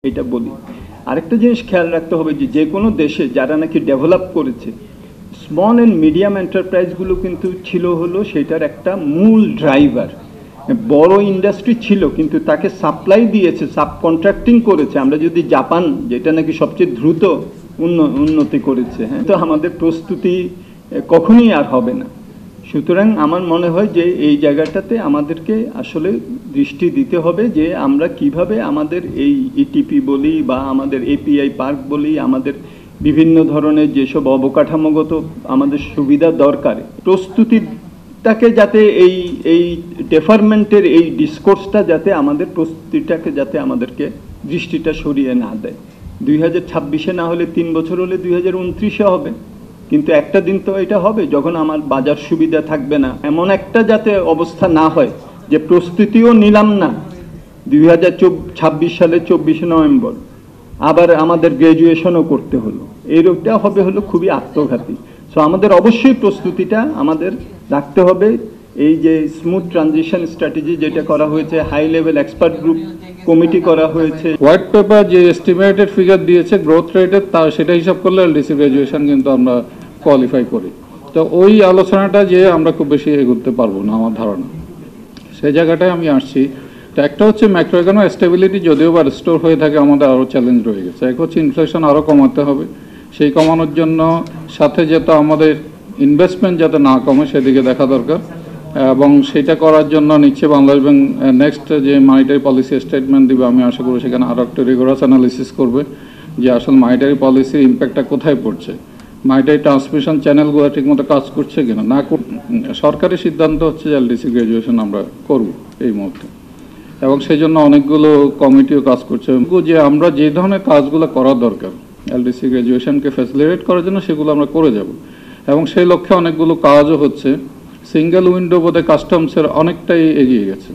এটা বলি। আরেকটা জিনিস খেয়াল রাখতে হবে যে কোনো দেশে যারা নাকি ডেভেলপ করেছে, স্মল অ্যান্ড মিডিয়াম এন্টারপ্রাইজগুলো কিন্তু ছিল হলো সেটার একটা মূল ড্রাইভার। বড় ইন্ডাস্ট্রি ছিল কিন্তু তাকে সাপ্লাই দিয়েছে, সাব কন্ট্রাক্টিং করেছে। আমরা যদি জাপান, যেটা নাকি সবচেয়ে দ্রুত উন্নতি করেছে, হ্যাঁ, তো আমাদের প্রস্তুতি কখনোই আর হবে না। সুতরাং আমার মনে হয় যে এই জায়গাটাতে আমাদেরকে আসলে দৃষ্টি দিতে হবে যে আমরা কিভাবে আমাদের এই ইটিপি বলি বা আমাদের এপিআই পার্ক বলি, আমাদের বিভিন্ন ধরনের যেসব অবকাঠামোগত আমাদের সুবিধা দরকার, প্রস্তুতিটাকে যাতে এই ডেফারমেন্টের এই ডিসকোর্সটা যাতে আমাদের প্রস্তুতিটাকে যাতে আমাদেরকে দৃষ্টিটা সরিয়ে না দেয়। 2026-এ না হলে 3 বছর হলে 2029-এ হবে, কিন্তু একটা দিন তো এটা হবে যখন আমার বাজার সুবিধা থাকবে না। এমন একটা যাতে অবস্থা না হয় যে প্রস্তুতিও নিলাম না, 2026 সালে 24শে নভেম্বর আবার আমাদের গ্র্যাজুয়েশনও করতে হলো, এইটা হবে হলো খুবই আত্মঘাতী। সো আমাদের অবশ্যই প্রস্তুতিটা আমাদের রাখতে হবে। এই যে স্মুথ ট্রানজিশন স্ট্র্যাটেজি যেটা করা হয়েছে, high level expert group committee করা হয়েছে, হোয়াইট পেপার যে এস্টিমেটেড ফিগার দিয়েছে গ্রোথ রেটের, তা সেটা হিসাব করলে এলডিসি গ্র্যাজুয়েশন কিন্তু আমরা কোয়ালিফাই করি। তো ওই আলোচনাটা যে আমরা খুব বেশি এগোতে পারবো না আমার ধারণা, সেই জায়গাটায় আমি আসছি। তো একটা হচ্ছে ম্যাক্রো ইকোনমিক স্টেবিলিটি যদিও বা রিস্টোর হয়ে থাকে, আমাদের আরও চ্যালেঞ্জ রয়ে গেছে। এক হচ্ছে ইনফ্লেশন আরও কমাতে হবে, সেই কমানোর জন্য সাথে যেটা আমাদের ইনভেস্টমেন্ট যাতে না কমে সেদিকে দেখা দরকার, এবং সেটা করার জন্য নিচ্ছে বাংলাদেশ ব্যাংক নেক্সট যে মনিটারি পলিসি স্টেটমেন্ট দিবে, আমি আশা করি সেখানে আরও একটা রিগোরাস অ্যানালিসিস করবে যে আসলে মনিটারি পলিসির ইম্প্যাক্টটা কোথায় পড়ছে, মনিটারি ট্রান্সমিশন চ্যানেলগুলো ঠিকমতো কাজ করছে কিনা। না সরকারি সিদ্ধান্ত হচ্ছে যে এলডিসি গ্র্যাজুয়েশন আমরা করব এই মুহূর্তে, এবং সেই জন্য অনেকগুলো কমিটিও কাজ করছে যে আমরা যে ধরনের কাজগুলো করা দরকার এলডিসি গ্র্যাজুয়েশনকে ফ্যাসিলিটেট করার জন্য সেগুলো আমরা করে যাব, এবং সেই লক্ষ্যে অনেকগুলো কাজও হচ্ছে। সিঙ্গেল উইন্ডো বোধহয় কাস্টমসের অনেকটাই এগিয়ে গেছে।